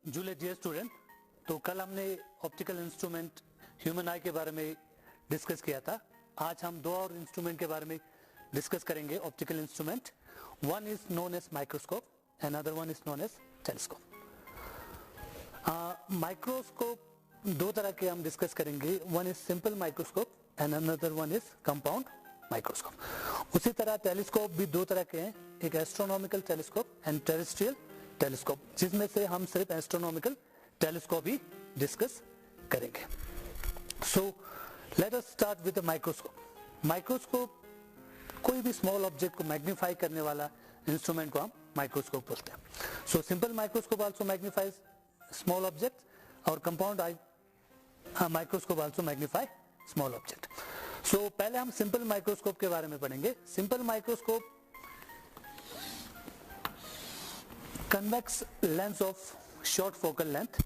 Juliet dear student, तो कल हमने ऑप्टिकल इंस्ट्रूमेंट ह्यूमन आई के बारे में डिस्कस किया था। आज हम दो और इंस्ट्रूमेंट के बारे में डिस्कस करेंगे optical instrument. One is known as microscope and other one is known as telescope. Microscope दो तरह के हम डिस्कस करेंगे, one is simple microscope and another one is compound microscope. उसी तरह टेलीस्कोप भी दो तरह के हैं, एक astronomical telescope and terrestrial telescope, जिसमें से हम सिर्फ एस्ट्रोनॉमिकल टेलीस्कोप ही डिस्कस करेंगे। So let us start with the microscope. Microscope कोई भी स्मॉल ऑब्जेक्ट को मैग्नीफाई करने वाला इंस्ट्रूमेंट को हम माइक्रोस्कोप बोलते हैं। So simple microscope also magnifies small object और compound microscope also magnify small object. So पहले हम सिंपल माइक्रोस्कोप के बारे में पढ़ेंगे। Simple microscope convex lens of short focal length,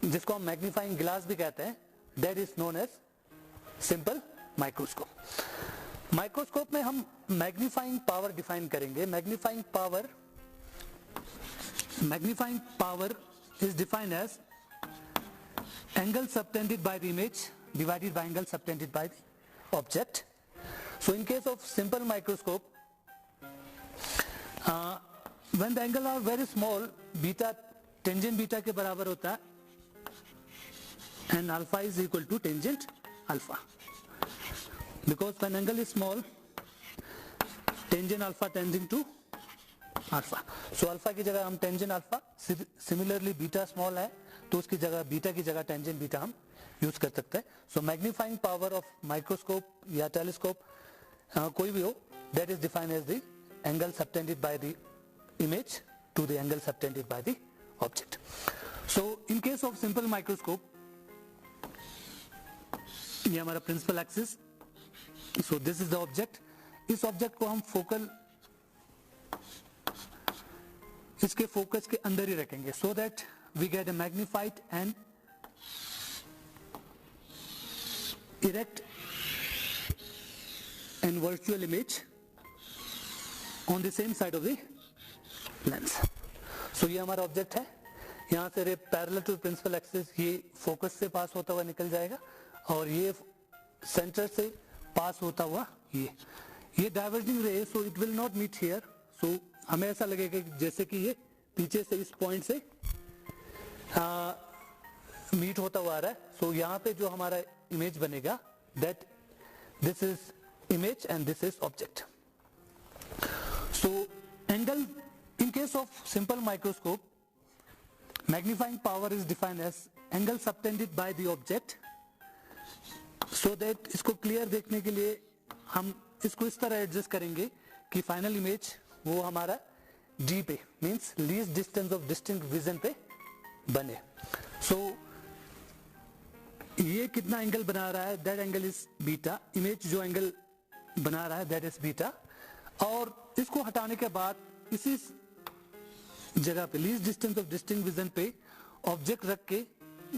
जिसको हम मैग्नीफाइंग ग्लास भी कहते हैं, that is known as simple microscope. Microscope में हम मैग्नीफाइंग पावर डिफाइन करेंगे। Magnifying power is defined as angle subtended by the image divided by angle subtended by the object. So in case of simple microscope, when the angle are very small, beta tangent beta के बराबर होता है and alpha is equal to tangent alpha, because when angle is small, tangent alpha tending to alpha. So alpha की जगह हम tangent alpha, similarly beta small है तो उसकी जगह बीटा की जगह टेंजेंट बीटा हम यूज कर सकते हैं। So magnifying power of microscope या टेलीस्कोप कोई भी हो, that is defined as the angle subtended by the image to the angle subtended by the object. So in case of simple microscope, ये हमारा principal axis, so this is the object. इस object को हम focal, इसके focus के अंदर ही रखेंगे, सो दैट we get a magnified and erect and virtual image on the same side of the lens. So ये हमारा ऑब्जेक्ट है, यहाँ से ray parallel to principal axis ये फोकस से पास होता हुआ निकल जाएगा और ये सेंटर से पास होता हुआ ये diverging ray, so it will not meet here. So हमें ऐसा लगेगा जैसे कि ये पीछे से इस पॉइंट से मीट होता हुआ आ रहा है। सो यहाँ पे जो हमारा इमेज बनेगा, that this is image and this is object. So angle in case of simple microscope, magnifying power is defined as angle subtended by the object, so that इसको क्लियर देखने के लिए हम इसको इस तरह एडजस्ट करेंगे कि फाइनल इमेज वो हमारा डी पे, means least distance of distinct vision पे बने। सो ये कितना एंगल बना रहा है, that angle is beta. Image जो एंगल बना रहा है दैट इज बीटा, और इसको हटाने के बाद इसी जगह पे least distance of distinct vision पे ऑब्जेक्ट रख के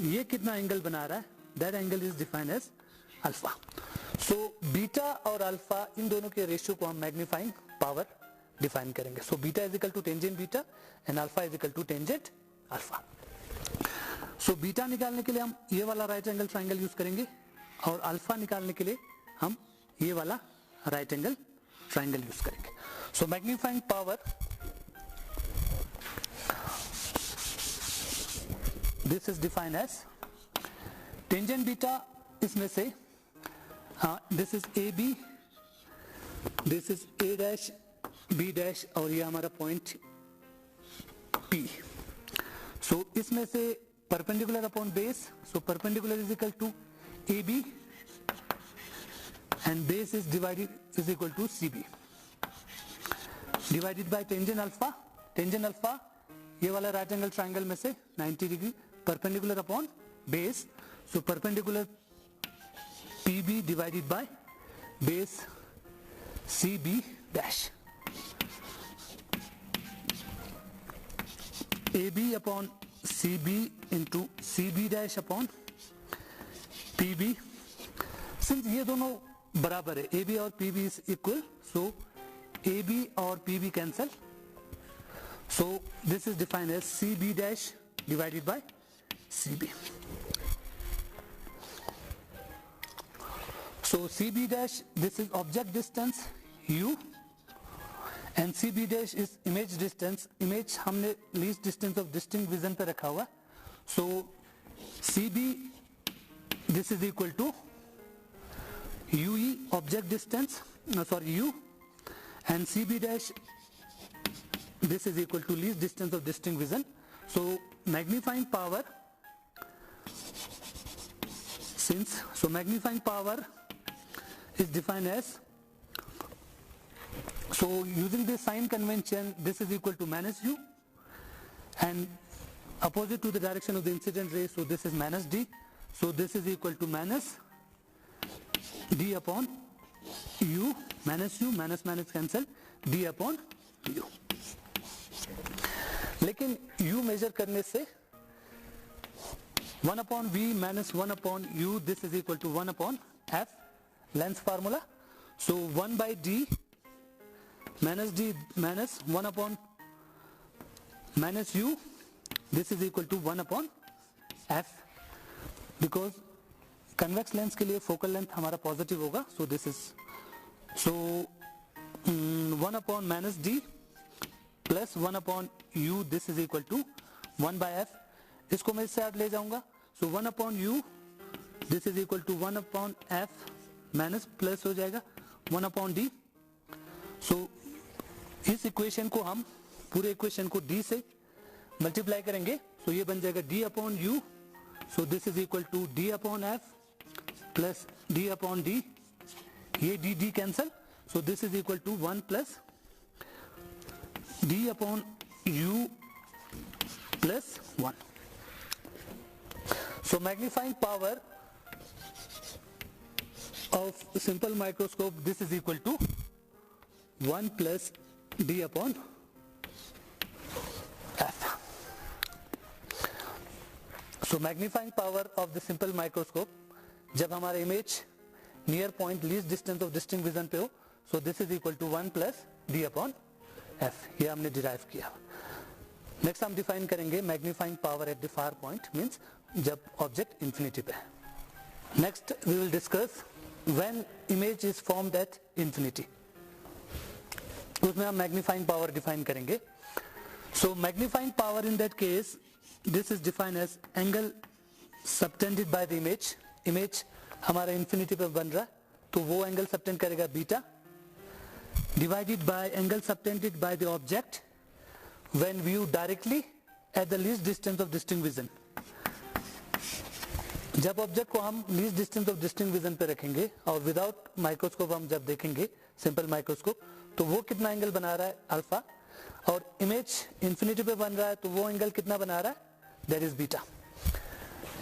ये कितना एंगल बना रहा है, that angle is defined as alpha. So beta और अल्फा, इन दोनों के रेशियो को हम मैग्नीफाइंग पावर डिफाइन करेंगे। So beta is equal to tangent beta and alpha is equal to tangent alpha. So beta निकालने के लिए हम ये वाला राइट एंगल ट्राइंगल यूज करेंगे और अल्फा निकालने के लिए हम ये वाला राइट एंगल ट्राइंगल यूज करेंगे। So magnifying power, this is defined as tangent beta, इसमें से this is A B, this is A dash B dash और ये हमारा पॉइंट पी। सो इसमें से perpendicular upon base, so perpendicular is equal to A B and base is divided is equal to C B divided by tangent alpha. Tangent alpha ये वाला right angle triangle में से 90 degree perpendicular upon base, so perpendicular P B divided by base C B dash. A B upon C B into C B dash upon P B. Since ये दोनों बराबर है, A B और P B is equal, so A B और P B cancel, so this is defined as C B dash divided by CB. So CB dash, this is object distance U and CB dash is image distance. Image हमने least distance of distinct vision पे रखा हुआ. So CB, this is equal to UE, object distance, U, and CB dash, this is equal to least distance of distinct vision. So magnifying power, magnifying power is defined as, so using this sign convention, this is equal to minus U and opposite to the direction of the incident ray, so this is minus D. So this is equal to minus D upon U, minus cancel, D upon U. लेकिन U major करने से 1 upon V minus 1 upon U, this is equal to 1 upon F, length formula. So 1 by D minus 1 upon minus U, this is equal to 1 upon F, because convex lens के लिए focal length हमारा positive होगा. So this is, so 1 upon minus D plus 1 upon U, this is equal to 1 by F. इसको मैं इससे आगे ले जाऊंगा. So 1 upon U, this is equal to 1 upon F minus plus हो जाएगा 1 upon D. So इस इक्वेशन को हम पूरे इक्वेशन को D से मल्टीप्लाई करेंगे. So ये बन जाएगा D upon U. So this is equal to D upon F plus D upon D. ये D cancel. So this is equal to 1 plus D upon U plus 1. So magnifying power of simple microscope, this is equal to 1 plus D upon F. So magnifying power of the simple microscope, जब हमारा image near point least distance of distinct vision पे हो, so this is equal to 1 plus D upon F. ये हमने derive किया. Next हम define करेंगे magnifying power at the far point, means जब ऑब्जेक्ट इंफिनिटी पे है. Next we will discuss when image is formed at infinity. उसमें हम मैग्नीफाइंग पावर डिफाइन करेंगे. So magnifying power in that case, this is defined as angle subtended by the image. Image हमारा infinity पे बन रहा है, तो वो एंगल सबटेंड करेगा beta, divided by angle subtended by the object when view directly at the least distance of distinct vision. जब object को हम least distance of distinct vision पे रखेंगे और विदाउट माइक्रोस्कोप हम जब देखेंगे सिंपल माइक्रोस्कोप, तो वो कितना एंगल बना रहा है अल्फा, और इमेज इंफिनिटी पे बन रहा है तो वो एंगल कितना बना रहा है, दैट इज बीटा.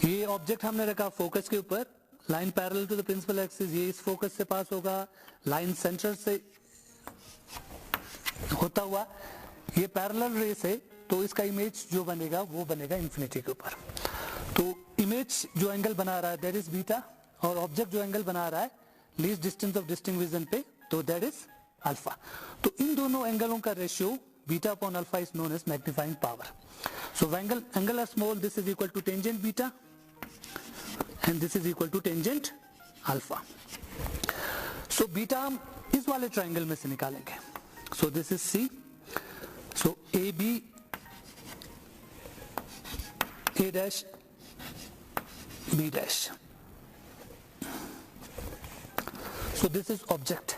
ये ऑब्जेक्ट हमने रखा फोकस के ऊपर, line parallel to the principal axis, ये इस फोकस से पास होगा, लाइन सेंटर से होता हुआ ये पैरेलल रेस है, तो इसका इमेज जो बनेगा वो बनेगा इंफिनिटी के ऊपर. तो इमेज जो एंगल बना रहा है दैट इज बीटा, और ऑब्जेक्ट जो एंगल बना रहा है least distance of distinct vision पे, तो दैट इज अल्फा. तो इन दोनों एंगलों का ratio beta upon alpha is known as magnifying power. So angle are small, this is equal to tangent beta and this is equal to tangent alpha. So beta हम इस वाले triangle में से निकालेंगे. So this is C. So AB, A dash, B dash. So this is object.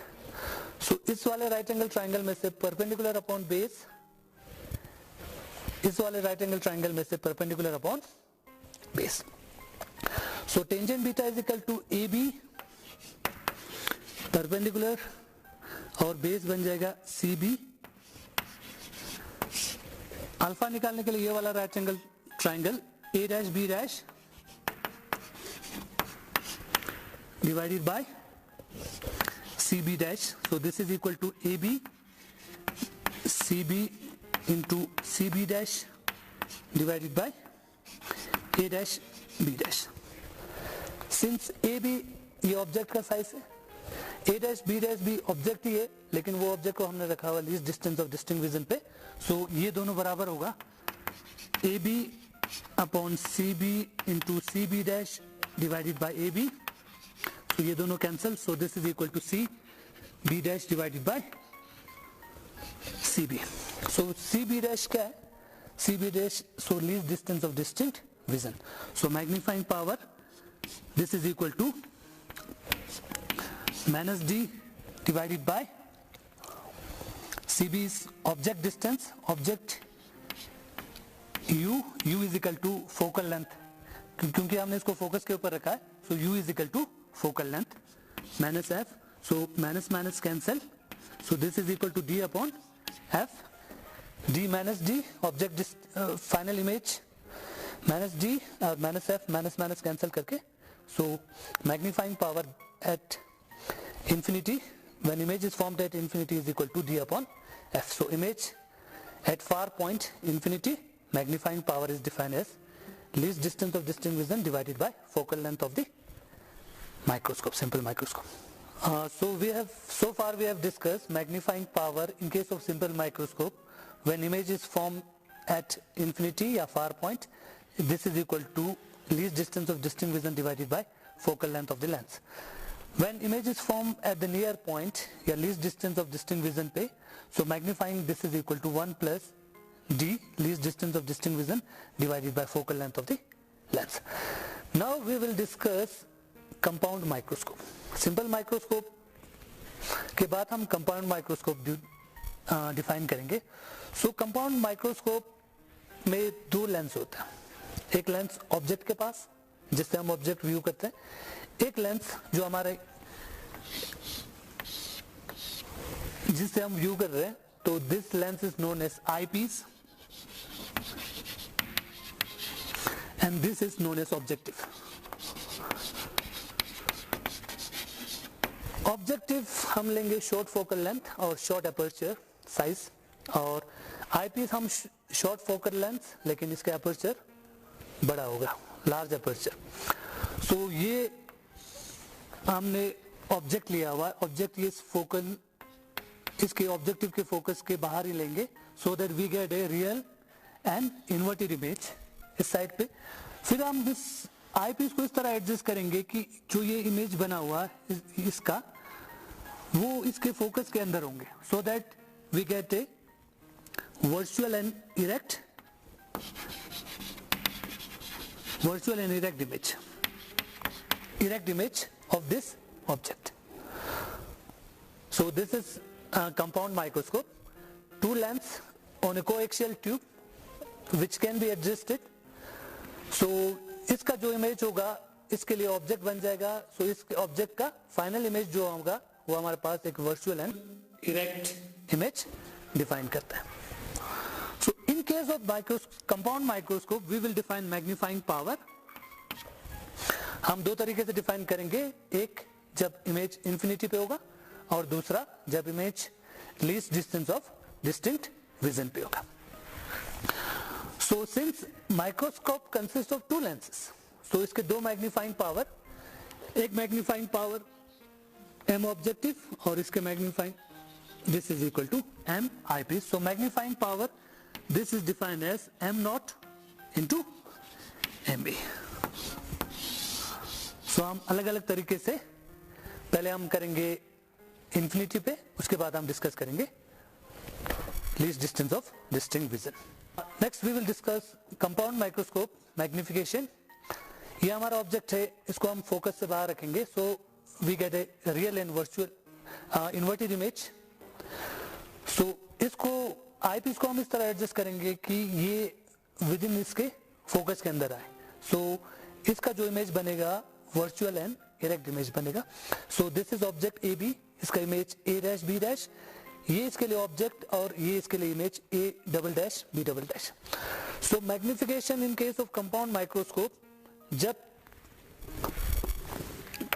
So इस वाले right angle triangle में से परपेंडिकुलर अपॉन बेस, इस वाले राइट एंगल ट्राइंगल में से perpendicular upon base. So tangent beta is equal to AB perpendicular और base बन जाएगा CB. अल्फा निकालने के लिए ये वाला right angle triangle A dash B dash divided by CB dash. So this is equal to AB CB into CB dash divided by A dash B dash. Since a b ये object का size है, a dash b object ही है, लेकिन वो object को हमने रखा हुआ least distance of distinct vision पे, सो ये दोनों बराबर होगा. A B upon CB into CB dash divided by AB. तो ये दोनों cancel, so this is equal to CB dash divided by CB. So CB dash क्या है? CB dash, so least distance of distinct vision. So magnifying power, this is equal to minus D divided by CB is object distance, object U is equal to focal length. क्योंकि हमने इसको focus के ऊपर रखा है, so U is equal to focal length minus F. So minus minus cancel. So this is equal to D upon F. D minus D, object final image minus D minus F, minus minus cancel करके. So magnifying power at infinity, when image is formed at infinity, is equal to D upon F. So image at far point infinity, magnifying power is defined as least distance of distinct vision divided by focal length of the microscope, simple microscope. So far we have discussed magnifying power in case of simple microscope. When image is formed at infinity or far point, this is equal to least distance of distinct vision divided by focal length of the lens. When image is formed at the near point, या least distance of distinct vision पे, so magnifying this is equal to 1 plus D, least distance of distinct vision divided by focal length of the lens. Now we will discuss compound microscope. Simple microscope के बाद हम compound microscope define करेंगे. सो compound microscope में दो lens होते हैं. एक lens object के पास जिससे हम ऑब्जेक्ट व्यू करते हैं, एक लेंस जो हमारे जिससे हम व्यू कर रहे हैं. तो this lens is known as eyepiece and this is known as objective. Objective हम लेंगे शॉर्ट फोकल लेंथ और शॉर्ट अपर्चर साइज, और आईपीस हम शॉर्ट फोकल लेंथ लेकिन इसका अपर्चर बड़ा होगा, लार्ज अपर्चर. सो ये हमने ऑब्जेक्ट लिया हुआ है. ऑब्जेक्ट ये फोकल इसके ऑब्जेक्टिव के फोकस के बाहर ही लेंगे, so that we get a real and inverted image इस साइड पे. फिर हम इस आईपीस को इस तरह एडजस्ट करेंगे कि जो ये इमेज बना हुआ है इसका वो इसके फोकस के अंदर होंगे, so that we get a virtual and erect image of this object. So this is a compound microscope. Two lenses on a coaxial tube which can be adjusted. So इसका जो इमेज होगा इसके लिए object बन जाएगा. सो इस object का final image जो होगा वो हमारे पास एक virtual and erect image define करता है. So in case of compound microscope we will define magnifying power. हम दो तरीके से डिफाइन करेंगे, एक जब इमेज इंफिनिटी पे होगा और दूसरा जब image least distance of distinct vision पे होगा. So since microscope consists of two lenses, so इसके दो मैग्नीफाइंग पावर, एक मैग्नीफाइंग पावर m ऑब्जेक्टिव और इसके magnifying this is equal to m eyepiece. So magnifying power this is defined as m naught into mb. So हम अलग अलग तरीके से पहले हम करेंगे इंफिनिटी पे, उसके बाद हम डिस्कस करेंगे least distance of distinct vision. Next we will discuss compound microscope magnification. ये हमारा ऑब्जेक्ट है, इसको हम फोकस से बाहर रखेंगे, so we get a real and virtual inverted image. सो इसको आईपीस को हम इस तरह एडजस्ट करेंगे कि ये विद इन इसके फोकस के अंदर आए. सो इसका जो इमेज बनेगा वर्चुअल एंड इरेक्ट इमेज बनेगा. So this is object a b, इसका image a dash B dash, ये इसके लिए ऑब्जेक्ट और ये इसके लिए image a double dash B double dash. So magnification in case of compound microscope, जब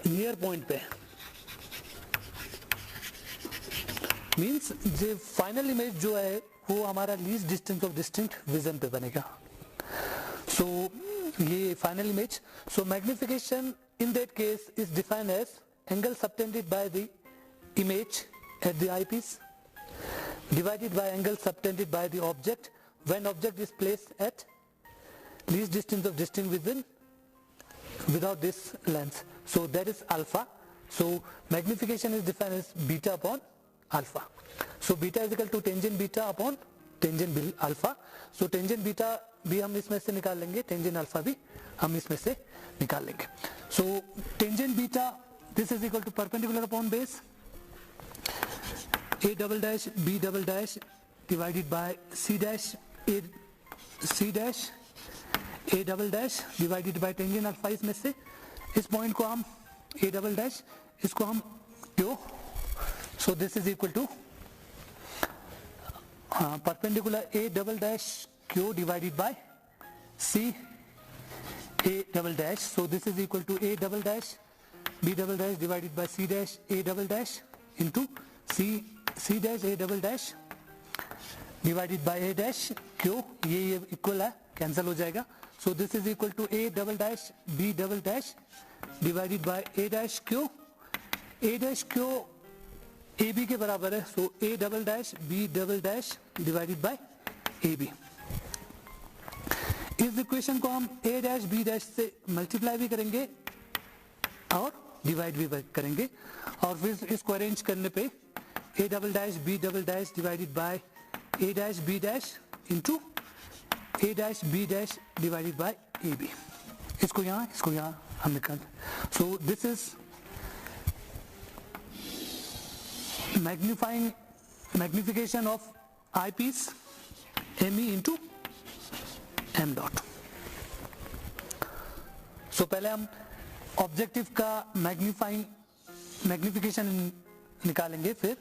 नियर पॉइंट पे मीन्स जो फाइनल इमेज जो है वो हमारा least distance of distinct vision पे बनेगा. सो ये final image. So magnification in that case is defined as angle subtended by the image at the eyepiece divided by angle subtended by the object when object is placed at least distance of distinct vision without this lens. So that is alpha. So magnification is defined as beta upon alpha. So beta is equal to tangent beta upon tangent alpha. So tangent beta भी हम इसमें से निकाल लेंगे, tangent alpha भी हम इसमें से निकाल लेंगे. So tangent beta, this is equal to perpendicular upon base a double dash b double dash divided by c dash a double dash divided by tangent alpha. इसमें से इस पॉइंट को हम a double dash, इसको हम q. So this is equal to perpendicular a double dash q divided by c a double dash. So this is equal to a double dash b double dash divided by c dash a double dash into c dash a double dash divided by a dash q. ये equal है, cancel हो जाएगा. So this is equal to a double dash b double dash divided by a dash q. a dash q A B के बराबर है. So A double dash B double dash divided by A B. इस equation को हम A dash B dash से multiply भी करेंगे और डिवाइड भी करेंगे, और फिर इसको अरेंज करने पे a double dash B double dash divided by a dash B dash into a dash B dash divided by A b. इसको यहाँ हम निकाल. So this is magnification of eyepiece ME into M dot. So पहले हम objective का magnification निकालेंगे, फिर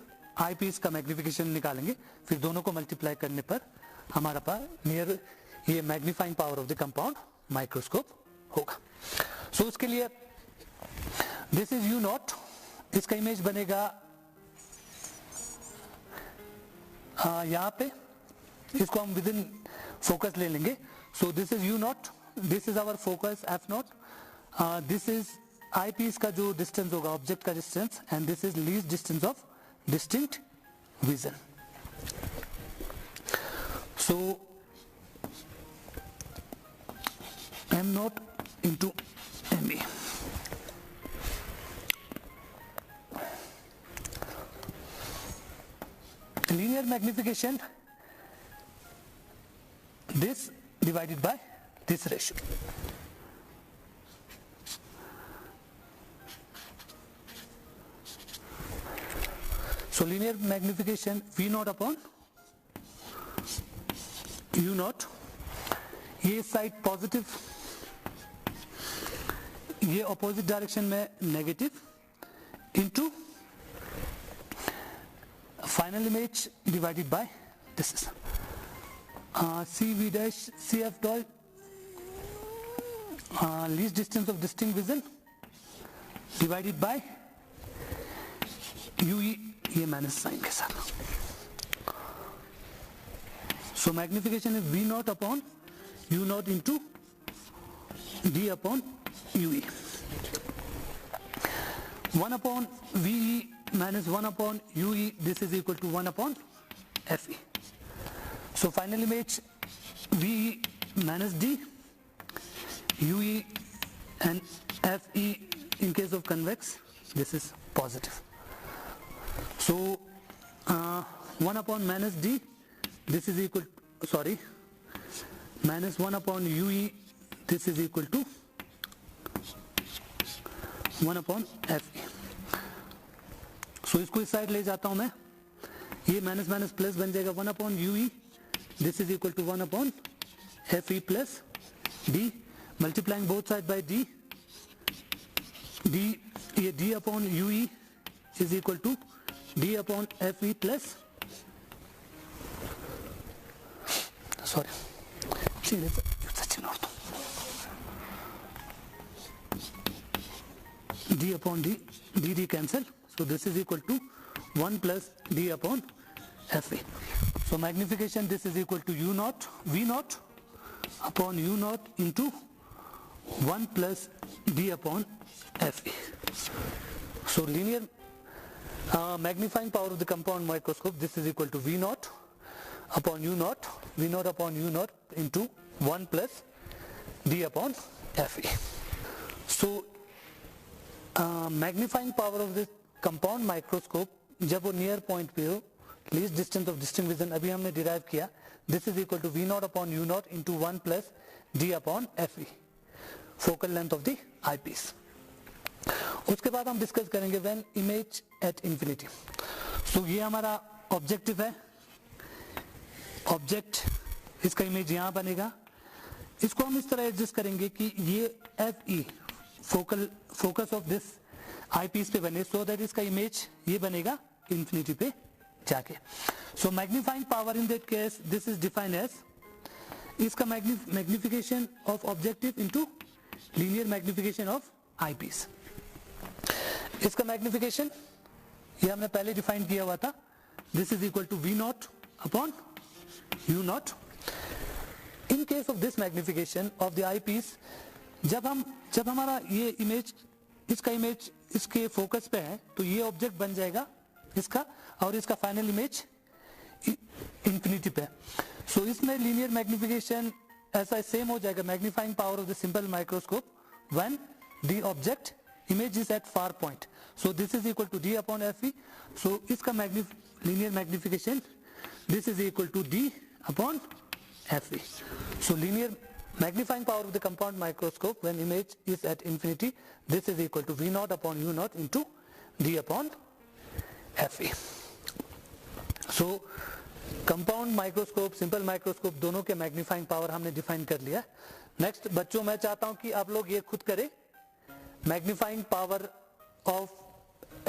eyepiece का मैग्निफिकेशन निकालेंगे, फिर दोनों को मल्टीप्लाई करने पर हमारा पास नियर ये magnifying power of the compound microscope होगा. सो उसके लिए दिस इज U नॉट. इसका इमेज बनेगा यहाँ पे. इसको हम विद इन फोकस ले लेंगे. So this is U naught, this is our focus F naught, this is eyepiece का जो डिस्टेंस होगा ऑब्जेक्ट का distance, and this is least distance of distinct vision. So M naught into ME. Linear magnification, this divided by this ratio. So linear magnification V naught upon U naught. ये side positive, ये opposite direction में negative, into final image divided by this is CV dash CF dot least distance of distinct vision divided by UE, ये minus sign के साथ. So magnification is V naught upon U naught into D upon UE. 1 upon VE minus 1 upon UE, this is equal to 1 upon FE. So final image VE minus D, UE and FE in case of convex, this is positive. So 1 upon minus D, this is equal to, sorry, minus 1 upon UE, this is equal to 1 upon FE. So इसको इस side ले जाता हूं मैं, ये minus minus plus बन जाएगा 1 अपॉन UE, this is equal to 1 अपॉन FE plus D, multiplying both side by D, ये D अपॉन UE is equal to D अपॉन FE plus, sorry D upon D cancel. So this is equal to 1 plus D upon FE. So magnification, this is equal to U naught, V naught upon U naught into 1 plus D upon FE. So linear magnifying power of the compound microscope, this is equal to V naught upon U naught, V naught upon U naught into 1 plus d upon Fe. So magnifying power of this compound microscope जब वो near point पे हो, least distance of distinct vision अभी हमने derive किया, this is equal to we naught upon you naught into 1 plus D upon F e, focal length of the eyepiece. उसके बाद हम डिस्कस करेंगे when image at infinity. So ये हमारा objective है, ऑब्जेक्ट, इसका इमेज यहाँ बनेगा. इसको हम इस तरह एडजस्ट करेंगे कि ये f e focus of this eyepiece पे बने, सो दैट इसका इमेज ये बनेगा इंफिनिटी पे जाके. So magnifying power in that case this is defined as इसका magnification of objective into linear magnification of eyepiece. इसका मैग्निफिकेशन ये हमने पहले डिफाइन किया हुआ था, this is equal to we naught upon you naught. In case of this magnification of the eyepiece, जब हमारा ये इमेज, इसका इमेज इसके फोकस पे है तो ये ऑब्जेक्ट बन जाएगा इसका, और इसका फाइनल इमेज इंफिनिटी पे. सो इसमें लीनियर मैग्निफिकेशन ऐसा सेम हो जाएगा, magnifying power of the simple microscope when the object image is at far point. So this is equal to D upon F E. So इसका linear magnification this is equal to D upon F E. So linear magnifying power of the compound microscope when image is at infinity, this is equal to V naught upon U naught into D upon Fe. So compound microscope, simple microscope दोनों के magnifying power हमने define कर लिया. Next बच्चों मैं चाहता हूं कि आप लोग ये खुद करें, magnifying power of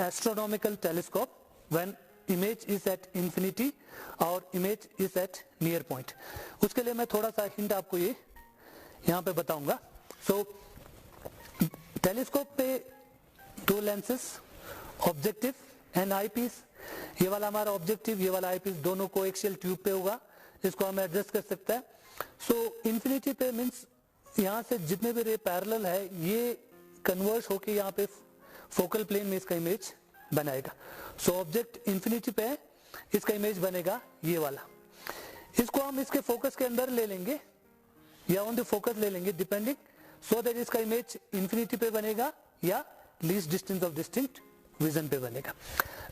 astronomical telescope when image is at infinity और image is at near point. उसके लिए मैं थोड़ा सा hint आपको ये यहां पे बताऊंगा. सो टेलीस्कोप पे दो lenses, objective and eyepiece. ये वाला हमारा ऑब्जेक्टिव, ये वाला आई पीस, दोनों को एक्सियल ट्यूब पे होगा, इसको हम एडजस्ट कर सकते हैं. सो इंफिनिटी पे मींस यहां से जितने भी रे पैरेलल है ये कन्वर्ज होके यहाँ पे फोकल प्लेन में इसका इमेज बनाएगा. सो ऑब्जेक्ट इंफिनिटी पे है, इसका इमेज बनेगा ये वाला. इसको हम इसके फोकस के अंदर ले लेंगे या ऑन द फोकस ले लेंगे डिपेंडिंग, सो दैट इसका इमेज इंफिनिटी पे बनेगा या least distance of distinct vision पे बनेगा.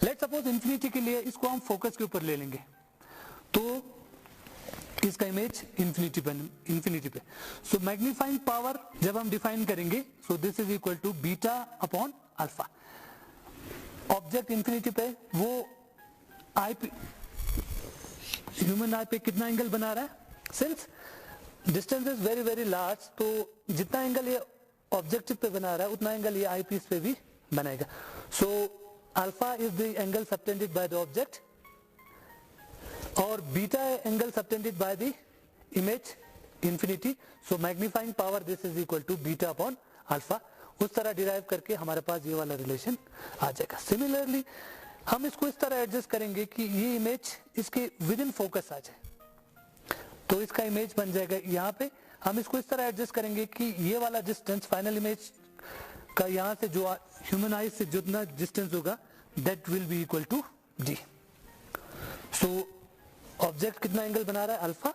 लेट्स सपोज इंफिनिटी के लिए इसको हम फोकस के ऊपर ले लेंगे तो इसका इमेज इंफिनिटी पे. सो मैग्नीफाइंग पावर जब हम डिफाइन करेंगे, so this is equal to beta upon alpha. Object infinity पे वो आई पे, ह्यूमन आई पे कितना एंगल बना रहा है, since distance is very very large, तो जितना एंगल ये ऑब्जेक्टिव पे बना रहा है उतना एंगल ये आई पीस पे भी बनाएगा. So alpha is the angle subtended by the object और beta angle subtended by the image infinity. So magnifying power this is equal to beta upon alpha. उस तरह डिराइव करके हमारे पास ये वाला रिलेशन आ जाएगा. सिमिलरली हम इसको इस तरह एडजस्ट करेंगे कि ये इमेज इसके विद इन फोकस आ जाए, तो इसका इमेज बन जाएगा यहाँ पे. हम इसको इस तरह एडजस्ट करेंगे कि ये वाला डिस्टेंस फाइनल इमेज का यहाँ से जो ह्यूमन आइज से जितना डिस्टेंस होगा that will be equal to d. So object कितना एंगल बना रहा है अल्फा,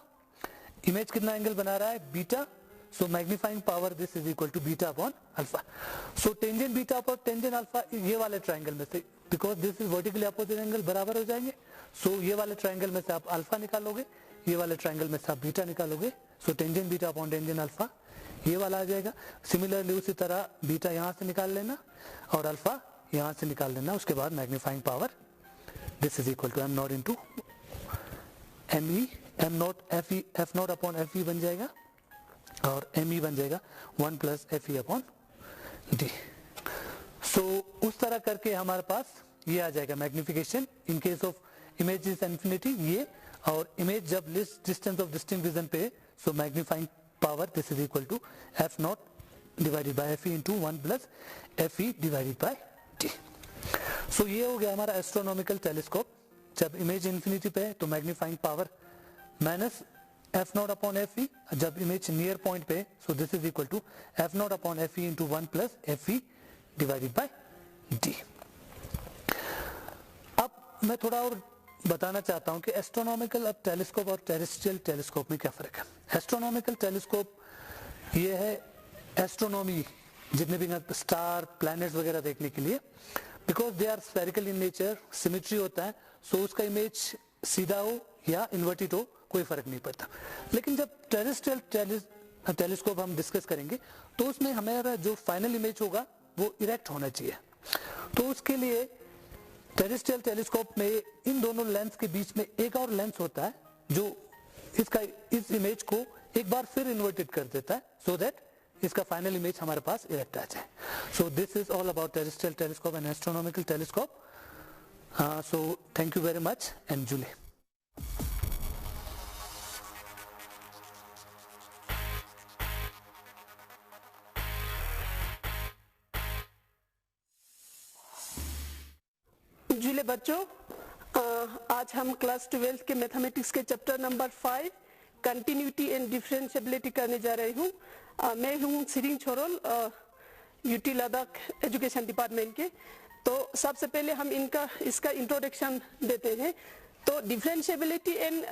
इमेज कितना एंगल बना रहा है beta. So magnifying power this is equal to beta upon alpha. So tangent beta upon tangent alpha ये वाले ट्राइंगल में से, because this is vertically opposite angle, बराबर हो जाएंगे. सो ये वाले ट्राइंगल में से आप अल्फा निकालोगे, ये वाले ट्राइंगल में से आप बीटा निकालोगे. सो tangent beta upon tangent alpha ये वाला आ जाएगा. सिमिलरली उसी तरह बीटा यहाँ से निकाल लेना और अल्फा यहाँ से निकाल लेना. उसके बाद magnifying power this is equal to M naught into M E, M naught F E, F naught upon F E बन जाएगा और एम ई बन जाएगा 1 plus F E upon D. So उस तरह करके हमारे पास ये आ जाएगा magnification in case of image is infinity ये, और इमेज जब least distance of distinct vision पे, so magnifying power this is equal to F naught divided by F E into 1 plus F E divided by D. So ये हो गया हमारा astronomical telescope. जब image infinity पे है तो magnifying power minus F naught upon F E, जब image near point पे, so this is equal to F naught upon F E into 1 plus F E divided by D. अब मैं थोड़ा और बताना चाहता हूं कि एस्ट्रोनॉमिकल अब टेलीस्कोप और टेरेस्ट्रियल टेलीस्कोप में क्या फर्क है. एस्ट्रोनॉमिकल टेलीस्कोप ये है एस्ट्रोनॉमी, जितने भी स्टार प्लैनेट्स वगैरह देखने के लिए, because they are spherical in nature, symmetry होता है, सो उसका इमेज सीधा हो या इन्वर्टेड हो कोई फर्क नहीं पड़ता। लेकिन जब टेरेस्ट्रियल टेलीस्कोप हम डिस्कस करेंगे तो उसमें हमारा जो फाइनल इमेज होगा वो इरेक्ट होना चाहिए। तो उसके लिए टेरेस्ट्रियल टेलीस्कोप में इन दोनों लेंस के बीच में एक और लेंस होता है जो इस इमेज को एक बार फिर इन्वर्टेड कर देता है, सो दैट इसका फाइनल इमेज हमारे पास इरेक्ट आ जाए। सो this is all about terrestrial telescope and astronomical telescope. So thank you very much and जुले। जुले बच्चों, आज हम क्लास 12 के मैथमेटिक्स के chapter number 5 continuity and differentiability करने जा रही हूँ। मैं हूँ सिरिंग छोरोल, यूटी लद्दाख एजुकेशन डिपार्टमेंट के। तो सबसे पहले हम इसका इंट्रोडक्शन देते हैं। तो differentiability and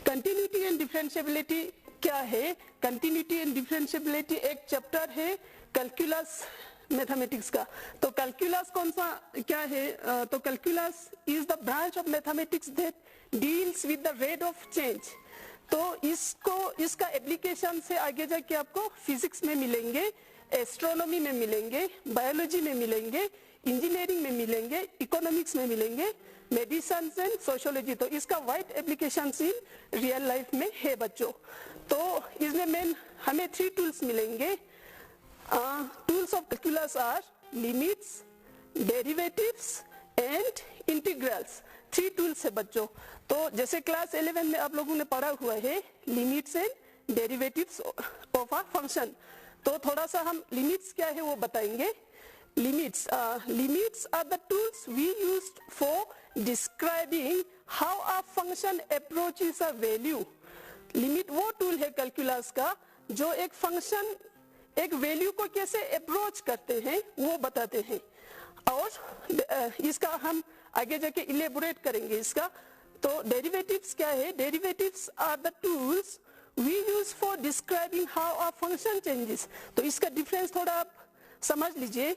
continuity and differentiability क्या है? कंटिन्यूटी एंड डिफरेंशिएबिलिटी एक चैप्टर है कैलकुलस मैथमेटिक्स का। तो कैलकुलस कौन सा क्या है? तो calculus is the branch of mathematics that deals with the rate of change. तो इसका एप्लीकेशन से आगे जाके आपको फिजिक्स में मिलेंगे, एस्ट्रोनॉमी में मिलेंगे, बायोलॉजी में मिलेंगे, इंजीनियरिंग में मिलेंगे, इकोनॉमिक्स में मिलेंगे, मेडिसिन एंड सोशियोलॉजी। तो इसका wide application in real life में है बच्चों। तो इसमें मेन हमें 3 टूल्स मिलेंगे। Tools of calculus are limits, derivatives and integrals। 3 tools है बच्चों। तो जैसे क्लास 11 में आप लोगों ने पढ़ा हुआ है limits and derivatives of a function. तो थोड़ा सा हम लिमिट्स क्या है वो बताएंगे। Limits are the tools we used for describing how a function approaches a value. Limit वो टूल है कैलकुलस का जो एक फंक्शन एक वैल्यू को कैसे अप्रोच करते हैं वो बताते हैं। और इसका हम आगे जाके इलेबोरेट करेंगे इसका। तो डेरिवेटिव्स क्या है? Derivatives are the tools we use for describing how a function changes. तो इसका डिफरेंस थोड़ा आप समझ लीजिए।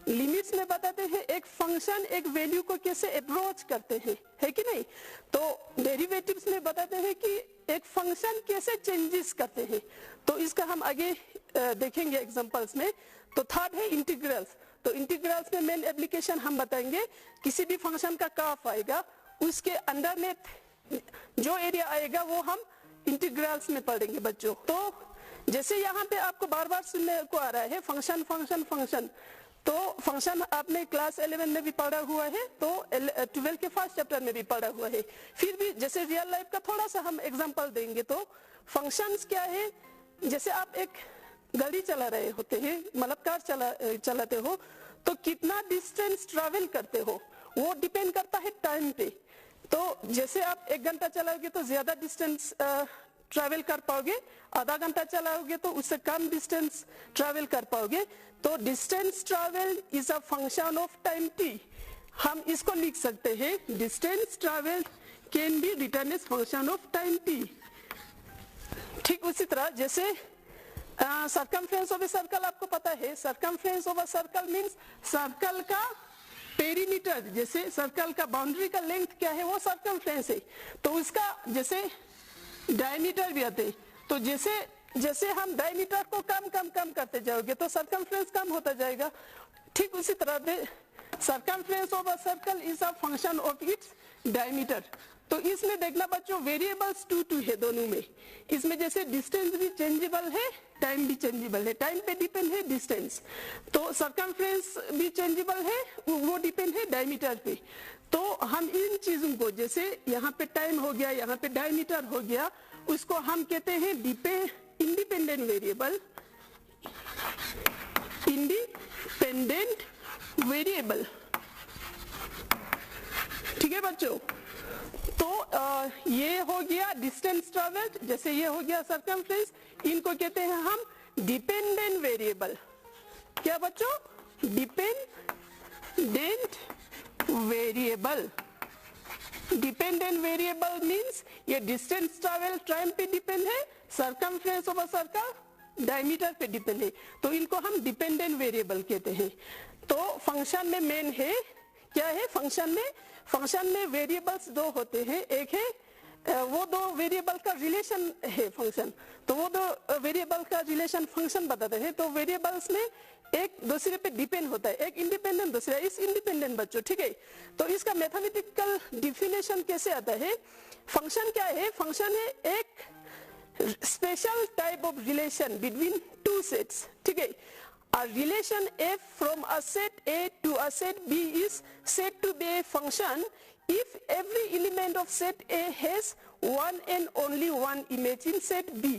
लिमिट्स में बताते हैं एक फंक्शन एक वैल्यू को कैसे अप्रोच करते हैं, है कि नहीं? तो डेरिवेटिव्स में बताते हैं कि एक फंक्शन कैसे चेंजेस करते हैं। तो इसका हम आगे देखेंगे एग्जांपल्स में। तो थर्ड है इंटीग्रल्स। तो इंटीग्रल्स में मेन एप्लीकेशन हम बताएंगे, किसी भी फंक्शन का काफ आएगा उसके अंडर में जो एरिया आएगा वो हम इंटीग्रल्स में पढ़ेंगे बच्चों। तो जैसे यहाँ पे आपको बार बार सुनने को आ रहा है फंक्शन फंक्शन फंक्शन। तो फंक्शन आपने क्लास 11 में भी पढ़ा हुआ है, तो 12 के फर्स्ट चैप्टर में भी पढ़ा हुआ है। फिर भी जैसे रियल लाइफ का थोड़ा सा हम एग्जांपल देंगे। तो फंक्शंस क्या है? जैसे आप एक गाड़ी चला रहे होते हैं, मतलब कार चलाते हो, तो कितना डिस्टेंस ट्रैवल करते हो वो डिपेंड करता है टाइम पे। तो जैसे आप 1 घंटा चलाओगे तो ज्यादा डिस्टेंस ट्रैवल कर पाओगे, आधा घंटा चलाओगे तो उससे कम डिस्टेंस ट्रैवल कर पाओगे। तो distance travel is a function of time T. हम इसको लिख सकते हैं distance travel can be written as function of time T. ठीक उसी तरह जैसे सर्कमफ्रेंस ऑफ ए सर्कल आपको पता है। Circumference of a circle means circle का पेरीमीटर, जैसे सर्कल का बाउंड्री का लेंथ क्या है वो सर्कमफ्रेंस है। तो उसका जैसे डायमीटर भी आते हैं। तो जैसे हम डायमीटर को कम करते जाओगे तो सर्कमफ्रेंस कम होता जाएगा। ठीक उसी तरह circumference of a circle is a function of its diameter. तो इसमें देखना बच्चों वेरिएबल्स 2 है दोनों में। इसमें जैसे डिस्टेंस भी चेंजेबल है, टाइम भी चेंजेबल है। टाइम पे डिपेंड है डिस्टेंस, तो सर्कमफ्रेंस भी चेंजेबल है, वो डिपेंड है डायमीटर पे। तो हम इन चीजों को जैसे यहाँ पे टाइम हो गया, यहाँ पे डायमीटर हो गया, उसको हम कहते हैं इंडिपेंडेंट वेरिएबल। इंडिपेंडेंट वेरिएबल, ठीक है बच्चों। तो ये हो गया डिस्टेंस ट्रैवल्ड, जैसे ये हो गया सर्कमफ्रेंस। इनको कहते हैं हम डिपेंडेंट वेरिएबल। क्या बच्चों? Dependent variable. Dependent variable means ये डिस्टेंस ट्रैवल टाइम पे डिपेंड है, circumference of a circle diameter पे डिपेंड है, तो इनको हम डिपेंडेंट वेरिएबल कहते हैं। तो फंक्शन में मेन है क्या है, फंक्शन में वेरिएबल्स दो होते हैं, एक है वो दो वेरिएबल का रिलेशन है फंक्शन, तो वो दो वेरिएबल का रिलेशन फंक्शन बताते हैं। तो वेरिएबल्स में एक दूसरे पे डिपेंड होता है, एक इंडिपेंडेंट दूसरा इस इंडिपेंडेंट बच्चों, ठीक है। तो इसका मैथमेटिकल डिफिनेशन कैसे आता है, फंक्शन क्या है, फंक्शन है एक special type of relation between two sets, ठीक है। A relation f from a set A to a set B is said to be a function if every element of set A has one and only one image in set B.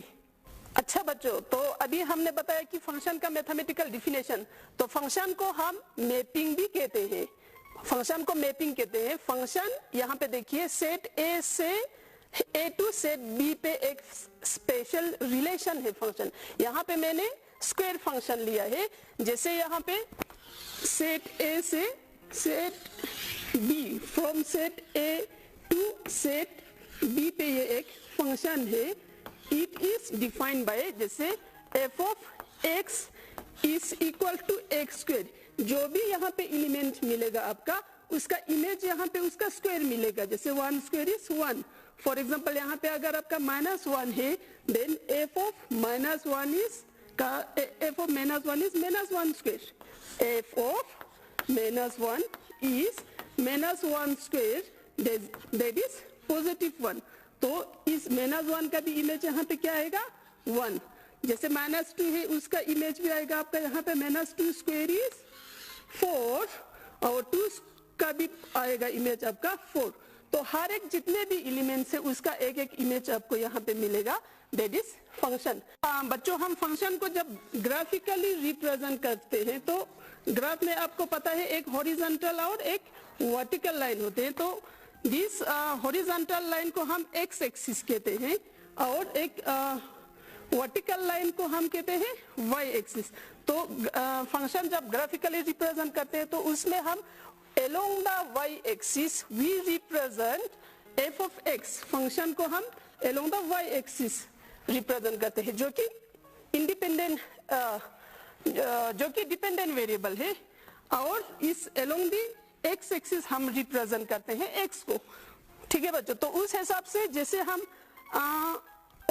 अच्छा बच्चों, तो अभी हमने बताया कि function का mathematical definition, तो function को हम मैपिंग भी कहते हैं, फंक्शन को मैपिंग कहते हैं। फंक्शन यहाँ पे देखिए सेट A से A टू सेट B पे एक स्पेशल रिलेशन है फंक्शन। यहाँ पे मैंने स्क्वायर फंक्शन लिया है, जैसे यहाँ पे सेट A से set B, from set A to set B पे ये एक फंक्शन है। इट इज डिफाइंड बाय, जैसे f of x is equal to x square, जो भी यहाँ पे एलिमेंट मिलेगा आपका उसका इमेज यहाँ पे उसका स्क्वायर मिलेगा, जैसे 1 स्क्वायर इज 1। फॉर एग्जांपल यहाँ पे अगर आपका -1 है, then f of -1 is f of -1 is -1 square. f of -1 is -1 square, that is +1. तो इस -1 का भी इमेज यहाँ पे क्या आएगा 1, जैसे -2 है उसका इमेज भी आएगा आपका यहाँ पे -2 स्क्वायर इज 4 और 2 का भी आएगा इमेज आपका 4। तो हर एक जितने भी एलिमेंट्स है उसका एक एक इमेज आपको यहाँ पे मिलेगा, दैट इज फंक्शन। बच्चों हम फंक्शन को जब ग्राफिकली रिप्रेजेंट करते हैं तो ग्राफ में आपको पता है एक हॉरिजॉन्टल और एक वर्टिकल लाइन होते हैं। तो दिस हॉरिजॉन्टल लाइन को हम एक्स एक्सिस कहते हैं और एक वर्टिकल लाइन को हम कहते हैं वाई एक्सिस। तो फंक्शन जब ग्राफिकली रिप्रेजेंट करते हैं तो उसमें हम along the y axis we represent f of x, function को हम along the y axis represent करते हैं, जो कि इंडिपेंडेंट जो कि डिपेंडेंट वेरिएबल है, और इस along the x एक्सिस हम रिप्रेजेंट करते हैं x को, ठीक है बच्चों। तो उस हिसाब से जैसे हम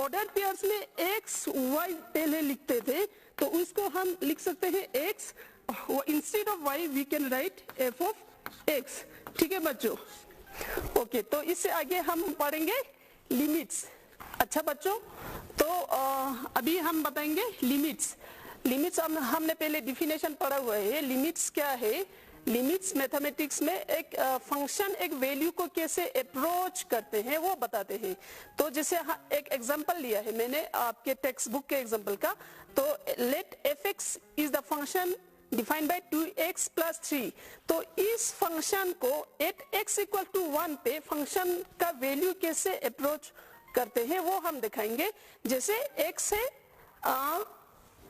ऑर्डर पेयर्स में x y पहले लिखते थे तो उसको हम लिख सकते हैं x, instead of y we can write f of x, ठीक है बच्चों। ओके, तो इससे आगे हम पढ़ेंगे लिमिट्स। अच्छा बच्चों, तो अभी हम बताएंगे लिमिट्स। हमने पहले डिफिनेशन पढ़ा हुआ है। लिमिट्स क्या है, लिमिट्स मैथमेटिक्स में एक फंक्शन एक वैल्यू को कैसे अप्रोच करते हैं वो बताते हैं। तो जैसे एक एग्जांपल लिया है मैंने आपके टेक्स्ट बुक के एग्जांपल का, तो let fx is the function defined by 2x + 3। तो इस फंक्शन को एट x = 1 पे फंक्शन का वैल्यू कैसे अप्रोच करते हैं वो हम दिखाएंगे। जैसे x है,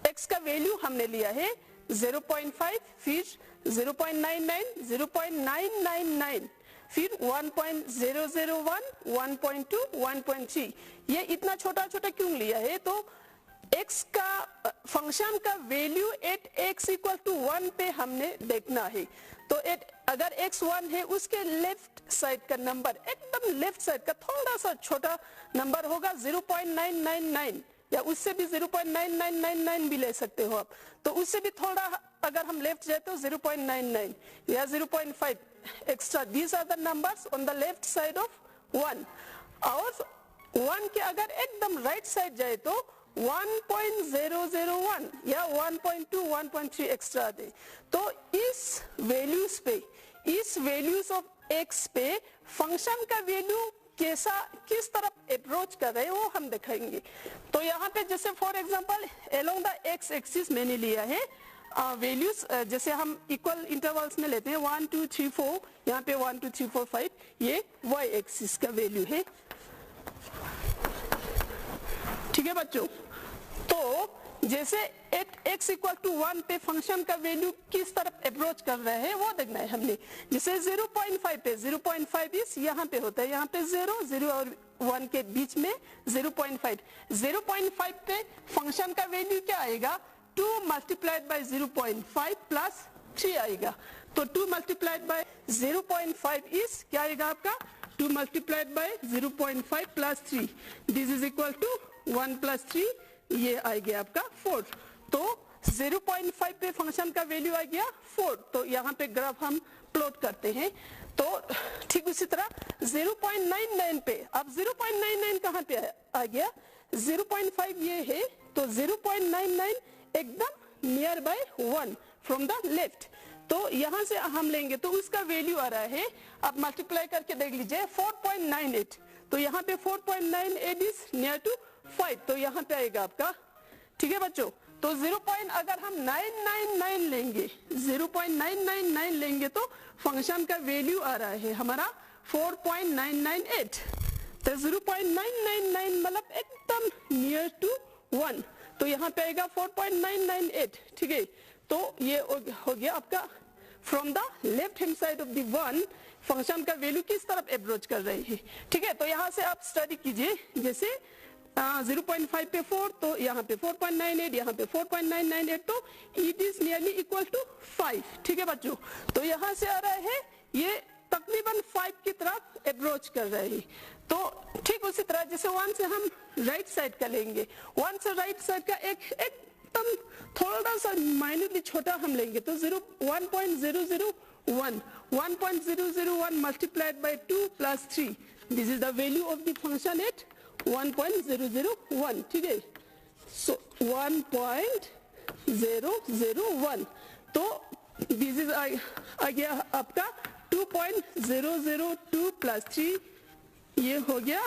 x का वैल्यू हमने लिया है 0.5, फिर 0.99, 0.999, फिर 1.001, 1.2, 1.3। ये इतना छोटा छोटा क्यों लिया है, तो x का फंक्शन का वैल्यू एट x = 1 पे हमने देखना है। तो अगर x 1 है उसके लेफ्ट साइड का नंबर, एकदम लेफ्ट साइड का थोड़ा सा छोटा नंबर होगा 0.999, या उससे भी 0.9999 भी ले सकते हो आप। तो उससे भी थोड़ा अगर हम लेफ्ट जाए तो 0.99 या 0.5 extra, these are the numbers on the left side of 1। और 1 के अगर एकदम राइट साइड जाए तो 1.001 या 1.2, 1.3 एक्स्ट्रा दे। तो इस वैल्यूज पे, इस वैल्यूज ऑफ x पे फंक्शन का वैल्यू किस तरफ अप्रोच कर रहे हैं वो हम दिखाएंगे। तो यहाँ पे जैसे for example along the x axis मैंने लिया है वैल्यूज, जैसे हम इक्वल इंटरवल्स में लेते हैं 1 2 3 4, यहाँ पे 1 2 3 4 5, ये y एक्सिस का वैल्यू है, ठीक है बच्चों। तो जैसे एट x इक्वल टू 1 पे फंक्शन का वैल्यू किस तरफ अप्रोच कर रहे हैं वो देखना है हमने। जैसे 0.5 पे 0.5 इस यहाँ पे होता है, यहाँ पे 0 और 1 के बीच में 0.5 पे फंक्शन का वैल्यू क्या आएगा 2 मल्टीप्लाइड बाय 0.5 प्लस 3 आएगा। तो 2 मल्टीप्लाइड बाय 0.5 इस क्या आएगा आपका 2 multiplied by 0.5 plus 3, this is equal to 1 plus 3, ये आ गया आपका 4। तो 0.5 पे फंक्शन का वैल्यू आ गया 4। तो यहाँ पे ग्राफ हम प्लॉट करते हैं। तो ठीक उसी तरह 0.99 पे, अब 0.99 कहाँ पे आ गया 0.5 ये है, तो 0.99 एकदम near by 1 from the left. तो यहाँ से हम लेंगे तो उसका वैल्यू आ रहा है, आप मल्टीप्लाई करके देख लीजिए 4.98। तो यहाँ पे 4.98 इज नियर टू 5, तो यहाँ पे आएगा आपका, ठीक है बच्चों। तो 0. अगर हम 999 लेंगे 0.999 लेंगे तो फंक्शन का वैल्यू आ रहा है हमारा 4.998। तो 0.999 मतलब एकदम नियर टू 1, तो यहाँ पे आएगा 4.998, ठीक है। तो ये हो गया आपका from the left hand side of the 1 function का वैल्यू किस तरफ अप्रोच कर रहे हैं, ठीक है। तो यहाँ से आप स्टडी कीजिए, जैसे 0.5 पे 4, तो यहाँ पे 4.98, यहाँ पे 4.998, तो it is nearly equal to 5, ठीक है बच्चों। तो यहाँ से आ रहा है ये तकरीबन 5 की तरफ अप्रोच कर रहे हैं। तो ठीक उसी तरह जैसे 1 से हम राइट साइड का लेंगे, 1 से राइट साइड का एकदम थोड़ा सा माइनरली छोटा हम लेंगे तो 1.001 multiplied by 2 plus 3, this is the value of the function at 1.001, ठीक है। सो 1.001, तो दिस इज आ गया आपका 2.002 प्लस 3, ये हो गया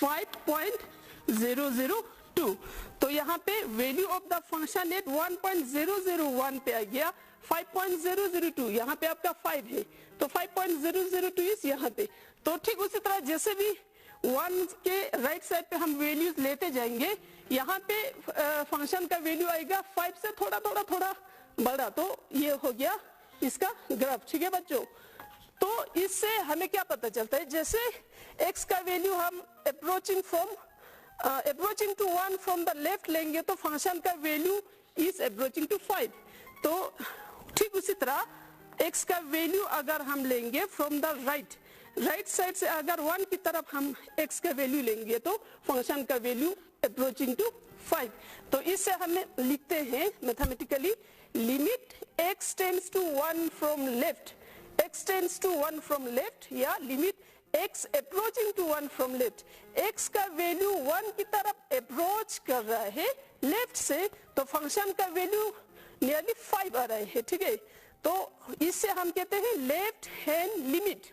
5.002। तो यहाँ पे value of the function at 1.001 पे आ गया 5.002, यहाँ पे आपका 5 है तो 5.002 इस यहाँ पे। तो ठीक उसी तरह जैसे भी 1 के राइट साइड पे हम वैल्यूज लेते जाएंगे, यहाँ पे फंक्शन का वैल्यू आएगा 5 से थोड़ा बड़ा, तो ये हो गया इसका ग्राफ, ठीक है बच्चों। तो इससे हमें क्या पता चलता है, जैसे x का वैल्यू हम approaching to 1 from the left लेंगे तो फंक्शन का वैल्यू इज अप्रोचिंग टू 5। तो ठीक उसी तरह x का वैल्यू अगर हम लेंगे फ्रॉम द राइट साइड से, अगर 1 की तरफ हम x का वैल्यू लेंगे तो फंक्शन का वैल्यू अप्रोचिंग टू 5। तो इससे हमें लिखते हैं mathematically, limit x tends to 1 from left, या limit x approaching to 1 from left. x का वैल्यू 1 की तरफ अप्रोच कर रहा है लेफ्ट से, तो फंक्शन का वैल्यू नियरली 5 आ रहा है, ठीक है। तो इससे हम कहते हैं लेफ्ट हैंड लिमिट।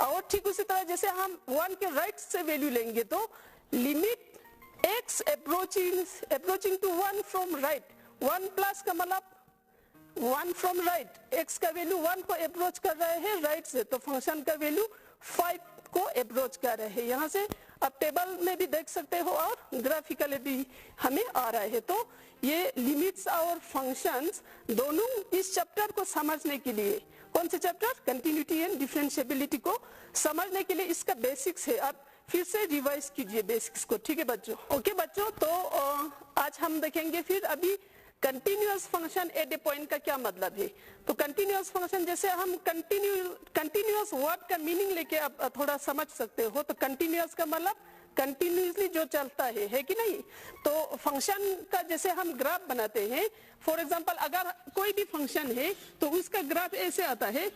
और ठीक उसी तरह जैसे हम 1 के राइट से वैल्यू लेंगे तो limit x approaching to 1 from right, 1 plus का मतलब 1 फ्रॉम राइट, x का वैल्यू 1 को अप्रोच कर रहे हैं राइट से, तो फंक्शन का वैल्यू 5 को अप्रोच कर रहे हैं। यहाँ से आप टेबल में भी देख सकते हो और ग्राफिकली भी हमें आ रहा है। तो ये लिमिट्स और फंक्शंस दोनों इस चैप्टर को समझने के लिए, कौन से चैप्टर, कंटिन्यूटी एंड डिफरेंशिएबिलिटी को समझने के लिए इसका बेसिक्स है। आप फिर से रिवाइज कीजिए बेसिक्स को, ठीक है बच्चों। ओके बच्चों, तो आज हम देखेंगे फिर अभी continuous function at a point का क्या मतलब है। तो कंटिन्यूअस फंक्शन, जैसे हम कंटिन्यूअस वर्ड का मीनिंग लेके आप थोड़ा समझ सकते हो। तो कंटिन्यूअस का मतलब कंटिन्यूअसली जो चलता है कि नहीं। तो फंक्शन का जैसे हम ग्राफ बनाते हैं, फॉर एग्जांपल अगर कोई भी फंक्शन है तो उसका ग्राफ ऐसे आता है।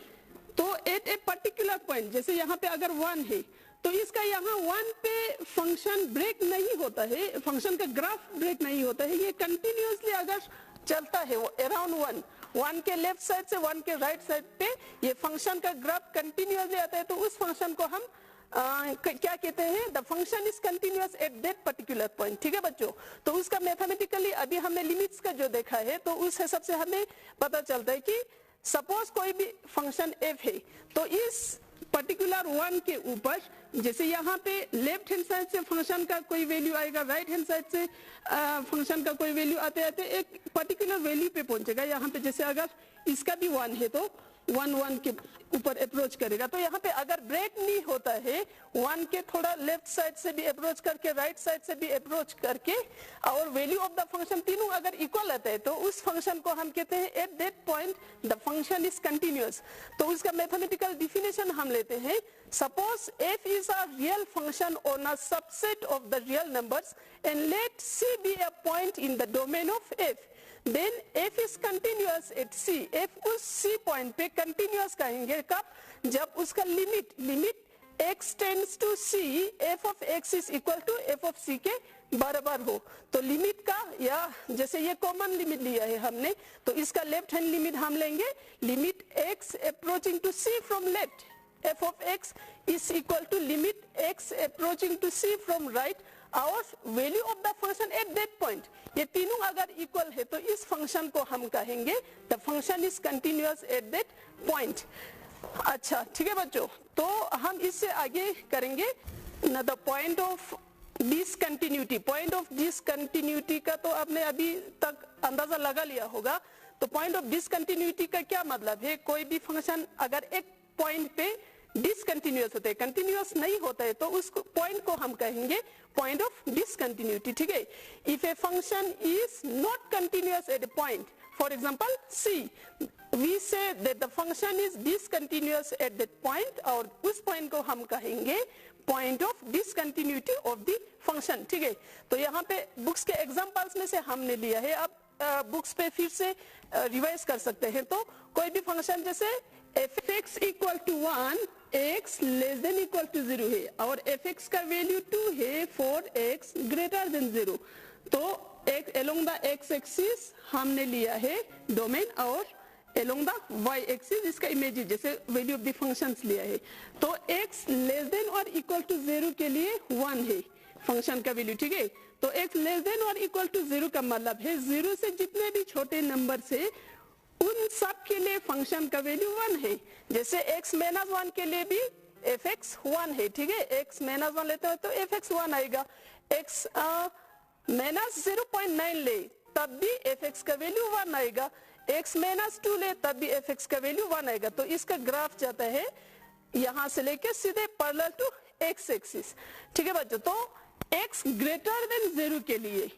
तो एट ए पर्टिकुलर पॉइंट, जैसे यहाँ पे अगर 1 है तो इसका यहाँ 1 पे फंक्शन ब्रेक नहीं होता है, फंक्शन का ग्राफ ब्रेक नहीं होता है, ये कंटिन्यूअसली अगर चलता है अराउंड 1 के लेफ्ट साइड से 1 के राइट साइड पे ये फंक्शन का ग्राफ कंटिन्यूअसली आता है, तो उस फंक्शन को हम क्या कहते हैं, the function is continuous at that particular point, ठीक है बच्चों। तो उसका मैथमेटिकली अभी हमने लिमिट्स का जो देखा है, तो उस हिसाब से हमें पता चलता है कि सपोज कोई भी फंक्शन f है, तो इस पर्टिकुलर वन के ऊपर, जैसे यहाँ पे लेफ्ट हैंड साइड से फंक्शन का कोई वैल्यू आएगा, राइट हैंड साइड से फंक्शन का कोई वैल्यू आते आते एक पर्टिकुलर वैल्यू पे पहुंचेगा। यहाँ पे जैसे अगर इसका भी 1 है तो 1 के ऊपर अप्रोच करेगा। तो यहाँ पे अगर ब्रेक नहीं होता है 1 के थोड़ा लेफ्ट साइड से भी अप्रोच करके, राइट साइड से भी अप्रोच करके, और वैल्यू ऑफ द फंक्शन तीनों अगर इक्वल आता है तो उस फंक्शन को हम कहते हैं at that point the function is continuous. तो उसका मैथमेटिकल डिफिनेशन हम लेते हैं, suppose f is a real function on a subset of the real numbers and let c be a point in the domain of f, then f is continuous at c। f उस c point पे continuous कहेंगे कब? जब उसका limit x tends to c, f of x is equal to f of c के बराबर हो। तो लिमिट का, या जैसे ये कॉमन लिमिट लिया है हमने, तो इसका लेफ्ट हैंड लिमिट हम लेंगे, limit x approaching to c from left, f of x is equal to limit x approaching to c from right, और value of the function at that point. ये तीनों अगर इक्वल है तो इस function को हम कहेंगे the function is continuous at that point. अच्छा ठीक है बच्चों, तो हम इससे आगे करेंगे ना the point of discontinuity. Point of discontinuity का तो आपने अभी तक अंदाजा लगा लिया होगा। तो पॉइंट ऑफ डिसकंटिन्यूटी का क्या मतलब है? कोई भी फंक्शन अगर एक पॉइंट पे डिसकंटिन्यूअस होता है, कंटिन्यूअस नहीं होता है, तो उस पॉइंट को हम कहेंगे पॉइंट ऑफ डिसकंटिन्यूटी। ठीक है, if a function is not continuous at a point, for example c, we say that the function is discontinuous at that point, और उस पॉइंट को हम कहेंगे point of discontinuity of the function. ठीक है, तो यहाँ पे बुक्स के एग्जांपल्स में से हमने लिया है, अब बुक्स पे फिर से रिवाइज कर सकते हैं। तो कोई भी फंक्शन जैसे f(x) equal to 1, x less than equal to 0 है, और f(x) का वैल्यू 2 है फॉर x ग्रेटर देन 0। तो along the x एक्सिस हमने लिया है डोमेन, और along the y एक्सिस इसका इमेज जैसे वैल्यू ऑफ द फंक्शंस लिया है। तो x लेस देन और इक्वल टू 0 के लिए 1 है फंक्शन का वैल्यू। ठीक है, तो x लेस देन और इक्वल टू 0 का मतलब है 0 से जितने भी छोटे नंबर से उन सब के लिए फंक्शन का वैल्यू 1 है। जैसे x माइनस 1 के लिए भी f(x) 1 है। ठीक है, x माइनस 1 लेते हो तो f(x) 1 आएगा। x माइनस 0.9 ले तब भी f(x) का वैल्यू 1 आएगा। x माइनस 2 ले तब भी f(x) का वैल्यू 1 आएगा। तो इसका ग्राफ जाता है यहाँ से लेके सीधे पैरेलल टू x एक्सिस। ठीक है बच्चों, तो x ग्रेटर देन 0 के लिए,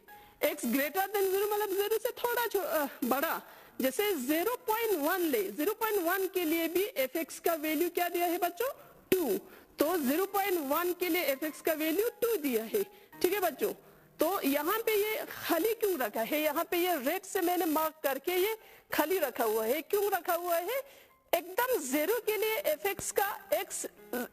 x ग्रेटर देन 0 मतलब 0 से थोड़ा बड़ा, जैसे 0.1 ले, 0.1 के लिए भी f(x) का वैल्यू क्या दिया है बच्चों? 2। तो 0.1 के लिए f(x) का वैल्यू 2 दिया है। ठीक है बच्चों, तो यहाँ पे ये खाली क्यों रखा है? यहाँ पे ये रेड से मैंने मार्क करके ये खाली रखा हुआ है। क्यों रखा हुआ है? एकदम 0 के लिए f(x) का, x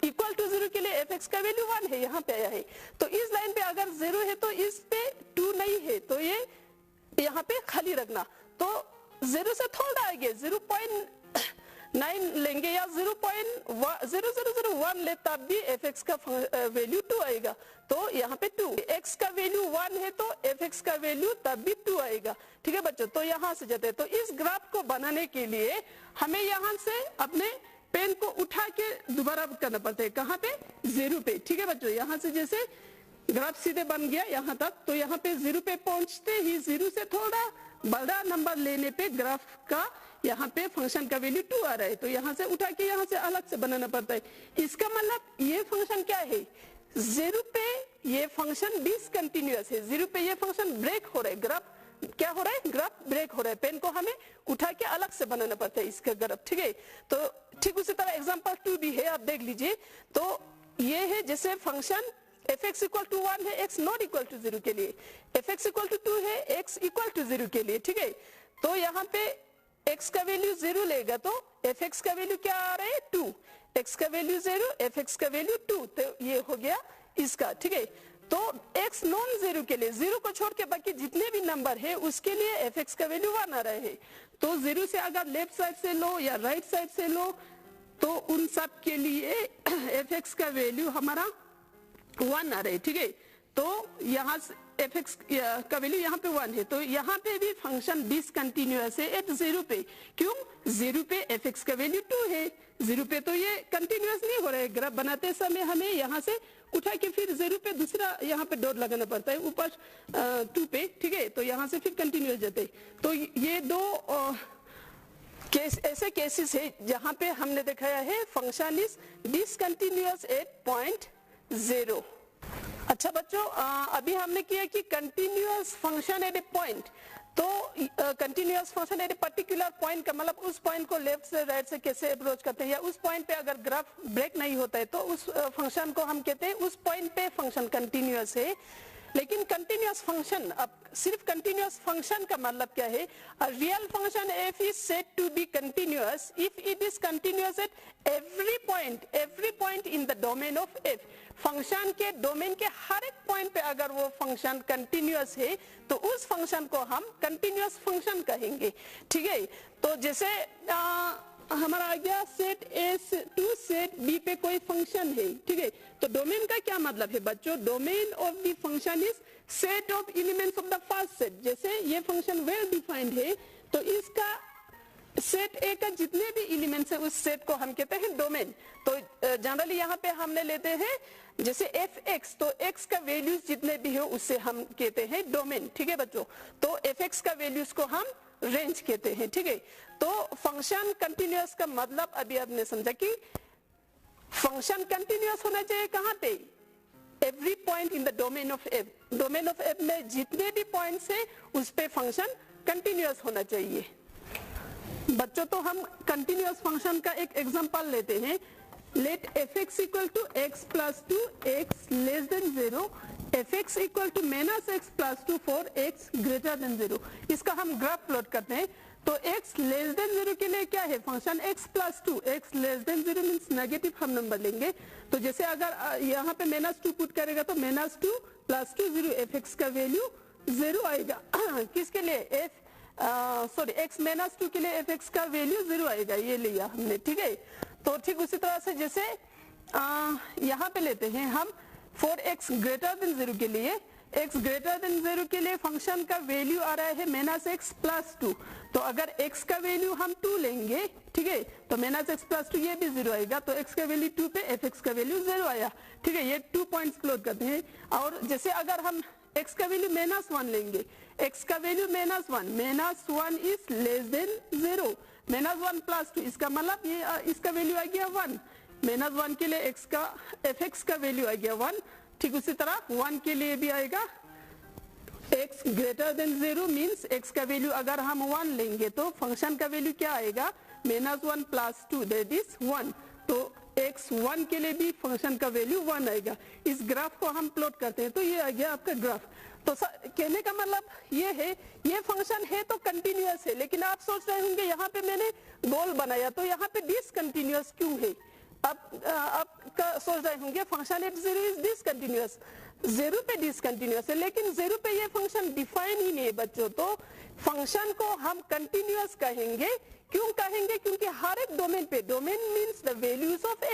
इक्वल टू 0 के लिए f(x) का वैल्यू 1 है, यहाँ पे आया है। तो इस लाइन पे अगर 0 है तो इस पे 2 नहीं है, तो ये यहाँ पे खाली रखना। तो 0 से थोड़ा आएंगे, 0.9 लेंगे या 0.0001 ले तब भी f(x) का वैल्यू 2 आएगा। तो यहाँ पे 2, x का वैल्यू 1 है तो f(x) का वैल्यू तब भी 2 आएगा। ठीक है बच्चों, तो यहाँ से जाते हैं। तो इस ग्राफ को बनाने के लिए हमें यहाँ से अपने पेन को उठा के दोबारा करना पड़ता है। कहाँ पे? 0 पे। ठीक है बच्चों, यहाँ से जैसे ग्राफ सीधे बन गया यहाँ तक, तो यहाँ पे 0 पे पहुंचते ही 0 से थोड़ा बड़ा नंबर लेने पे ग्राफ का यहाँ पे फंक्शन का वैल्यू 2 आ रहा है। तो यहाँ से उठा के यहाँ से अलग से बनाना पड़ता है। इसका मतलब ये फंक्शन क्या है? 0 पे ये फंक्शन डिसकंटिन्यूअस है, 0 पे ये फंक्शन ब्रेक हो रहा है। ग्राफ क्या हो रहा है? ग्राफ ब्रेक हो रहा है। पेन को हमें उठा के अलग से बनाना पड़ता है इसका ग्राफ। ठीक है, तो ठीक उसी तरह एग्जाम्पल 2 भी है, आप देख लीजिए। तो ये है जैसे फंक्शन f(x) इक्वल टू 1 है, x नॉट इक्वल टू 0 के लिए, f(x) इक्वल टू 2 है, x इक्वल टू 0 के लिए। ठीक है, तो यहाँ पे x का वैल्यू 0 लेगा तो f(x) का वैल्यू क्या आ रहा है? 2, x का वैल्यू 0, f(x) का वैल्यू 2, तो ये हो गया इसका। ठीक है, तो x नॉन 0 के लिए, 0 को छोड़ के बाकी जितने भी नंबर है उसके लिए f(x) का वैल्यू 1 आ रहा है। तो 0 से अगर लेफ्ट साइड से लो या राइट साइड से लो तो उन सब के लिए f(x) का वैल्यू हमारा 1 आ रहा है। ठीक है, तो यहाँ एफ एक्स का वैल्यू यहाँ पे 1 है, तो यहाँ पे भी फंक्शन डिसकंटिन्यूअस है एट 0 पे। क्यों? 0 पे एफ एक्स का वैल्यू 2 है, 0 पे तो ये कंटिन्यूअस नहीं हो रहा है। ग्राफ बनाते समय हमें यहाँ से उठा के फिर 0 पे दूसरा यहाँ पे डॉट लगाना पड़ता है ऊपर 2 पे, ठीक है, तो यहाँ से फिर कंटिन्यूअस जाते हैं। तो ये दो ऐसे केसेस है जहाँ पे हमने दिखाया है function is discontinuous at point 0। अच्छा बच्चों, अभी हमने किया कि continuous function at a point, तो continuous function at a particular point का मतलब उस पॉइंट को लेफ्ट से राइट से कैसे अप्रोच करते हैं, या उस पॉइंट पे अगर ग्राफ ब्रेक नहीं होता है तो उस फंक्शन को हम कहते हैं उस पॉइंट पे फंक्शन कंटिन्यूअस है। लेकिन कंटिन्यूअस फंक्शन, अब सिर्फ कंटिन्यूअस फंक्शन का मतलब क्या है? A real function f is said to be continuous if it is continuous at every point in the domain of f। Function के डोमेन के हर एक पॉइंट पे अगर वो फंक्शन कंटिन्यूअस है तो उस फंक्शन को हम कंटिन्यूअस फंक्शन कहेंगे, ठीक है। तो जैसे हमारा आ गया set A to set B पे कोई फंक्शन है, ठीक है, तो डोमेन का क्या मतलब है बच्चों? Domain of the function is set of elements of the first set. जैसे ये फंक्शन वेल डिफाइंड है तो इसका सेट ए का जितने भी एलिमेंट्स है उस सेट को हम कहते हैं डोमेन। तो जनरली यहाँ पे हमने लेते हैं जैसे एफ एक्स, तो एक्स का वैल्यूज जितने भी हो उससे हम कहते हैं डोमेन, ठीक है बच्चों। तो एफ एक्स का वैल्यूज को हम रेंज कहते हैं, ठीक है। तो फंक्शन कंटिन्यूअस का मतलब अभी आपने समझा कि फंक्शन कंटिन्यूअस होना चाहिए कहाँ पे? Every point in the domain of F. Domain of F में जितने भी पॉइंट्स है उस पे फंक्शन कंटिन्यूअस होना चाहिए बच्चों। तो हम कंटिन्यूअस फंक्शन का एक एग्जांपल लेते हैं। Let F X equal to X plus 2 X less than 0, F X equal to minus X plus 2 for X greater than 0। इसका हम ग्राफ प्लॉट करते हैं। तो x लेस देन 0 के लिए क्या है? Function x plus 2, x less than 0 means negative हम नंबर लेंगे। तो जैसे अगर यहाँ पे -2 पुट करेगा तो -2 प्लस 2 0, एफ एक्स का वैल्यू 0 आएगा। किसके लिए? x -2 के लिए एफ एक्स का वैल्यू 0 आएगा, ये लिया हमने, ठीक है। तो ठीक उसी तरह से जैसे यहाँ पे लेते हैं हम फॉर x ग्रेटर देन 0 के लिए, x ग्रेटर देन 0 के लिए फंक्शन का वैल्यू आ रहा है -x प्लस 2। तो अगर x का वैल्यू हम 2 लेंगे, ठीक है, तो -x प्लस 2 ये भी 0 आएगा। तो x का वैल्यू 2 पे fx का वैल्यू 0 आया, ठीक है। ये 2 पॉइंट्स प्लॉट करते हैं। और जैसे अगर हम x का वैल्यू -1 लेंगे, x का value -1 is less than 0, -1 plus 2 इसका मतलब ये इसका वैल्यू आ गया 1। -1 के लिए x का fx का वैल्यू आ गया 1। ठीक उसी तरह 1 के लिए भी आएगा x greater than 0 means x का वैल्यू अगर हम 1 लेंगे तो फंक्शन का वैल्यू क्या आएगा? -1 प्लस 2 दैट इज 1। तो x 1 के लिए भी फंक्शन का वैल्यू 1 आएगा। इस ग्राफ को हम प्लॉट करते हैं तो ये आ गया आपका ग्राफ। तो कहने का मतलब ये है, ये फंक्शन है तो कंटिन्यूअस है, लेकिन आप सोच रहे होंगे यहाँ पे मैंने गोल बनाया तो यहाँ पे डिसकंटिन्यूअस क्यों है? आप सोच रहे होंगे फंक्शन एट 0 इज डिसकंटिन्यूअस, 0 पे डिसकंटिन्यूअस है, लेकिन 0 पे ये फंक्शन डिफाइन ही नहीं है बच्चों। तो फंक्शन को हम कंटिन्यूअस कहेंगे। क्यों कहेंगे? क्योंकि हर एक डोमेन पे, domain means the values of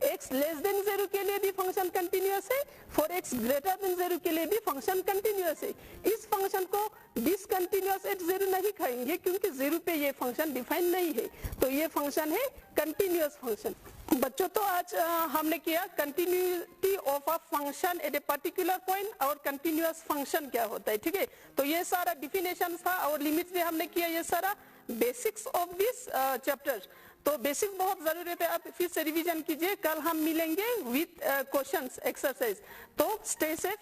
x less than 0 के लिए भी फंक्शन कंटिन्यूअस है, फॉर x ग्रेटर देन 0 के लिए भी फंक्शन कंटिन्यूअस है। इस फंक्शन को डिसकंटिन्यूअस एट 0 नहीं कहेंगे क्योंकि 0 पे ये फंक्शन डिफाइन नहीं है, तो ये फंक्शन है कंटिन्यूअस फंक्शन। बच्चों तो आज हमने किया continuity of a function at a particular point और कंटिन्यूअस फंक्शन क्या होता है, ठीक है। तो ये सारा डिफिनेशन था और लिमिट्स भी हमने किया, ये सारा बेसिक्स ऑफ दिस चैप्टर। तो बेसिक्स बहुत जरूरत है, आप फिर से रिवीजन कीजिए। कल हम मिलेंगे विथ क्वेश्चंस एक्सरसाइज। तो स्टे सेफ।